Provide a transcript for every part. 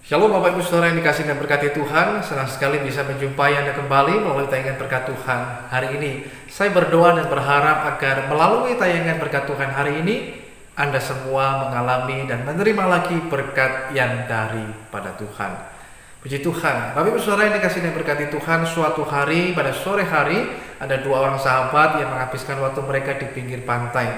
Shalom Bapak Ibu Saudara yang dikasihi dan berkati Tuhan. Senang sekali bisa menjumpai Anda kembali melalui tayangan berkat Tuhan hari ini. Saya berdoa dan berharap agar melalui tayangan berkat Tuhan hari ini Anda semua mengalami dan menerima lagi berkat yang daripada Tuhan. Puji Tuhan. Bapak Ibu Saudara yang dikasihi dan berkati Tuhan, suatu hari pada sore hari ada dua orang sahabat yang menghabiskan waktu mereka di pinggir pantai.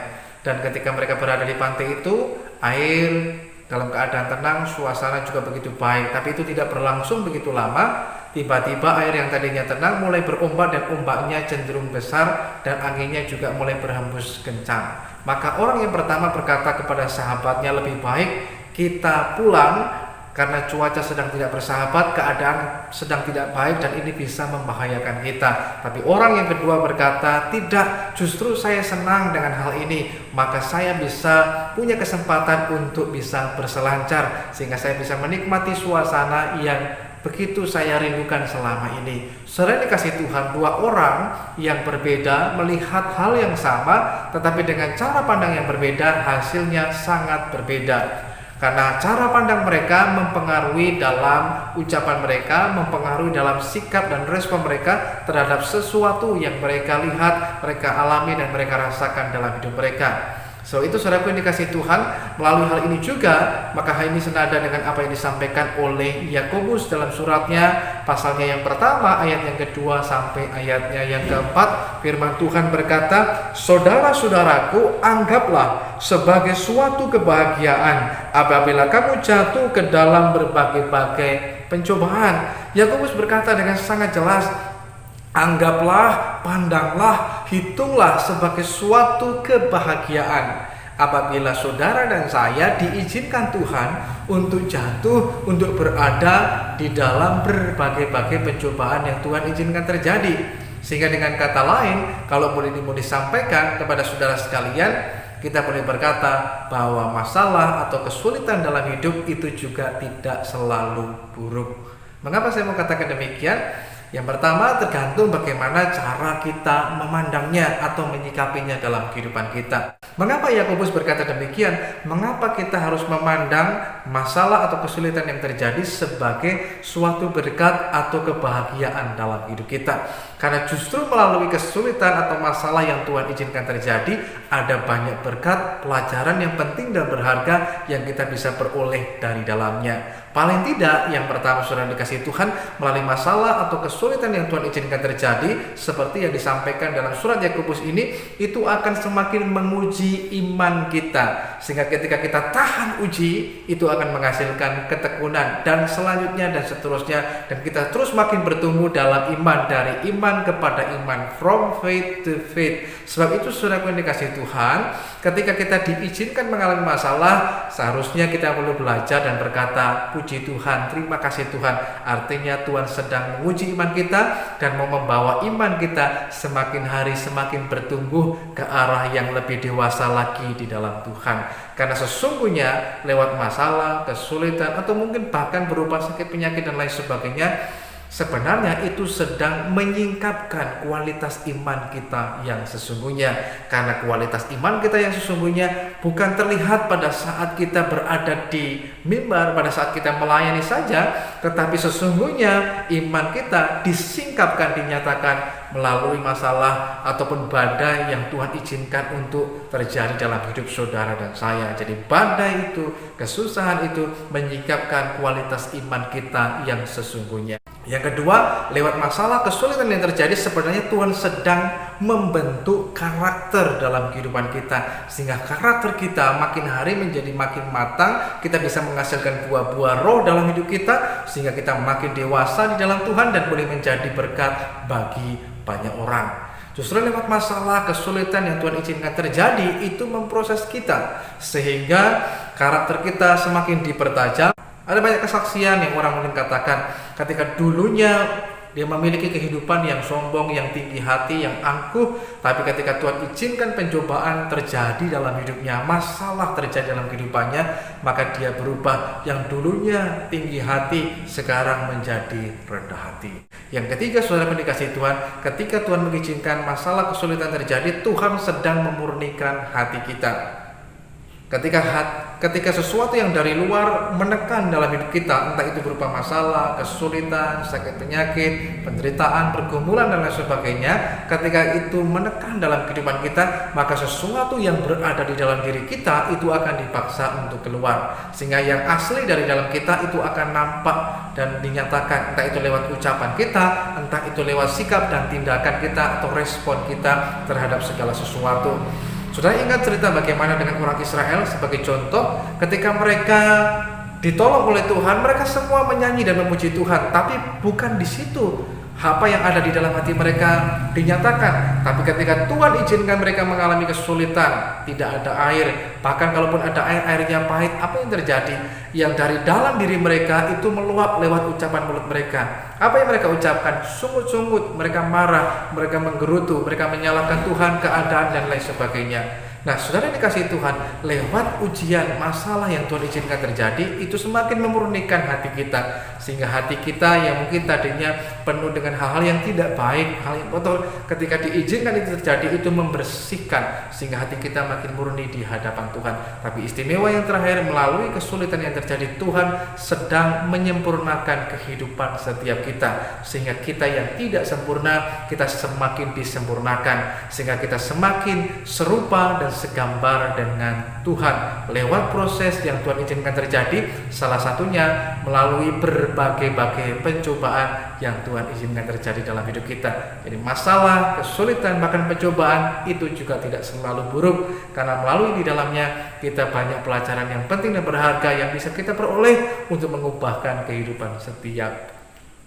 Dan ketika mereka berada di pantai itu, air dalam keadaan tenang, suasana juga begitu baik. Tapi itu tidak berlangsung begitu lama. Tiba-tiba air yang tadinya tenang mulai berombak dan ombaknya cenderung besar dan anginnya juga mulai berhembus kencang. Maka orang yang pertama berkata kepada sahabatnya, lebih baik kita pulang karena cuaca sedang tidak bersahabat, keadaan sedang tidak baik dan ini bisa membahayakan kita. Tapi orang yang kedua berkata, tidak, justru saya senang dengan hal ini, maka saya bisa punya kesempatan untuk bisa berselancar sehingga saya bisa menikmati suasana yang begitu saya rindukan selama ini. Saudara dikasih Tuhan, dua orang yang berbeda melihat hal yang sama tetapi dengan cara pandang yang berbeda, hasilnya sangat berbeda. Karena cara pandang mereka mempengaruhi dalam ucapan mereka, mempengaruhi dalam sikap dan respon mereka terhadap sesuatu yang mereka lihat, mereka alami dan mereka rasakan dalam hidup mereka. So itu saudaraku yang dikasih Tuhan, melalui hal ini juga, maka hal ini senada dengan apa yang disampaikan oleh Yakobus dalam suratnya, pasalnya yang pertama, ayat yang kedua sampai ayatnya yang keempat. Firman Tuhan berkata, saudara-saudaraku, anggaplah sebagai suatu kebahagiaan apabila kamu jatuh ke dalam berbagai-bagai pencobaan. Yakobus berkata dengan sangat jelas, anggaplah, pandanglah, hitunglah sebagai suatu kebahagiaan apabila saudara dan saya diizinkan Tuhan untuk jatuh, untuk berada di dalam berbagai-bagai pencobaan yang Tuhan izinkan terjadi. Sehingga dengan kata lain, kalau boleh disampaikan kepada saudara sekalian, kita boleh berkata bahwa masalah atau kesulitan dalam hidup itu juga tidak selalu buruk. Mengapa saya mau katakan demikian? Yang pertama, tergantung bagaimana cara kita memandangnya atau menyikapinya dalam kehidupan kita. Mengapa Yakobus berkata demikian? Mengapa kita harus memandang masalah atau kesulitan yang terjadi sebagai suatu berkat atau kebahagiaan dalam hidup kita? Karena justru melalui kesulitan atau masalah yang Tuhan izinkan terjadi, ada banyak berkat, pelajaran yang penting dan berharga yang kita bisa peroleh dari dalamnya. Paling tidak, yang pertama saudara dikasih Tuhan, melalui masalah atau kesulitan yang Tuhan izinkan terjadi, seperti yang disampaikan dalam surat Yakobus ini, itu akan semakin menguji iman kita. Sehingga ketika kita tahan uji, itu akan menghasilkan ketekunan dan selanjutnya dan seterusnya. Dan kita terus makin bertumbuh dalam iman, dari iman kepada iman, from faith to faith. Sebab itu saudara yang dikasih Tuhan, ketika kita diizinkan mengalami masalah, seharusnya kita perlu belajar dan berkata, puji Tuhan, terima kasih Tuhan. Artinya Tuhan sedang menguji iman kita dan mau membawa iman kita semakin hari semakin bertumbuh ke arah yang lebih dewasa lagi di dalam Tuhan. Karena sesungguhnya lewat masalah, kesulitan, atau mungkin bahkan berupa sakit penyakit dan lain sebagainya, sebenarnya itu sedang menyingkapkan kualitas iman kita yang sesungguhnya. Karena kualitas iman kita yang sesungguhnya bukan terlihat pada saat kita berada di mimbar, pada saat kita melayani saja, tetapi sesungguhnya iman kita disingkapkan, dinyatakan melalui masalah ataupun badai yang Tuhan izinkan untuk terjadi dalam hidup saudara dan saya. Jadi badai itu, kesusahan itu menyingkapkan kualitas iman kita yang sesungguhnya. Yang kedua, lewat masalah kesulitan yang terjadi, sebenarnya Tuhan sedang membentuk karakter dalam kehidupan kita, sehingga karakter kita makin hari menjadi makin matang. Kita bisa menghasilkan buah-buah roh dalam hidup kita, sehingga kita makin dewasa di dalam Tuhan dan boleh menjadi berkat bagi banyak orang. Justru lewat masalah kesulitan yang Tuhan izinkan terjadi, itu memproses kita sehingga karakter kita semakin dipertajam. Ada banyak kesaksian yang orang mungkin katakan, ketika dulunya dia memiliki kehidupan yang sombong, yang tinggi hati, yang angkuh, tapi ketika Tuhan izinkan pencobaan terjadi dalam hidupnya, masalah terjadi dalam kehidupannya, maka dia berubah. Yang dulunya tinggi hati sekarang menjadi rendah hati. Yang ketiga, saudara dikasih Tuhan, ketika Tuhan mengizinkan masalah kesulitan terjadi, Tuhan sedang memurnikan hati kita. Ketika ketika sesuatu yang dari luar menekan dalam hidup kita, entah itu berupa masalah, kesulitan, sakit penyakit, penderitaan, pergumulan dan lain sebagainya, ketika itu menekan dalam kehidupan kita, maka sesuatu yang berada di dalam diri kita itu akan dipaksa untuk keluar, sehingga yang asli dari dalam kita itu akan nampak dan dinyatakan, entah itu lewat ucapan kita, entah itu lewat sikap dan tindakan kita atau respon kita terhadap segala sesuatu. Saudara ingat cerita bagaimana dengan orang Israel sebagai contoh, ketika mereka ditolong oleh Tuhan, mereka semua menyanyi dan memuji Tuhan, tapi bukan di situ apa yang ada di dalam hati mereka dinyatakan. Tapi ketika Tuhan izinkan mereka mengalami kesulitan, tidak ada air, bahkan kalaupun ada air, airnya pahit, apa yang terjadi? Yang dari dalam diri mereka itu meluap lewat ucapan mulut mereka. Apa yang mereka ucapkan? Sungut-sungut, mereka marah, mereka menggerutu, mereka menyalahkan Tuhan, keadaan dan lain sebagainya. Nah, saudara yang dikasihi Tuhan, lewat ujian, masalah yang Tuhan izinkan terjadi, itu semakin memurnikan hati kita, sehingga hati kita yang mungkin tadinya penuh dengan hal-hal yang tidak baik, hal yang kotor, ketika diizinkan itu terjadi, itu membersihkan, sehingga hati kita makin murni di hadapan Tuhan. Tapi istimewa yang terakhir, melalui kesulitan yang terjadi, Tuhan sedang menyempurnakan kehidupan setiap kita, sehingga kita yang tidak sempurna, kita semakin disempurnakan, sehingga kita semakin serupa dan segambar dengan Tuhan lewat proses yang Tuhan izinkan terjadi, salah satunya melalui berbagai-bagai pencobaan yang Tuhan izinkan terjadi dalam hidup kita. Jadi masalah, kesulitan, bahkan pencobaan itu juga tidak selalu buruk, karena melalui di dalamnya kita banyak pelajaran yang penting dan berharga yang bisa kita peroleh untuk mengubahkan kehidupan setiap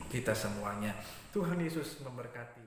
kita semuanya. Tuhan Yesus memberkati.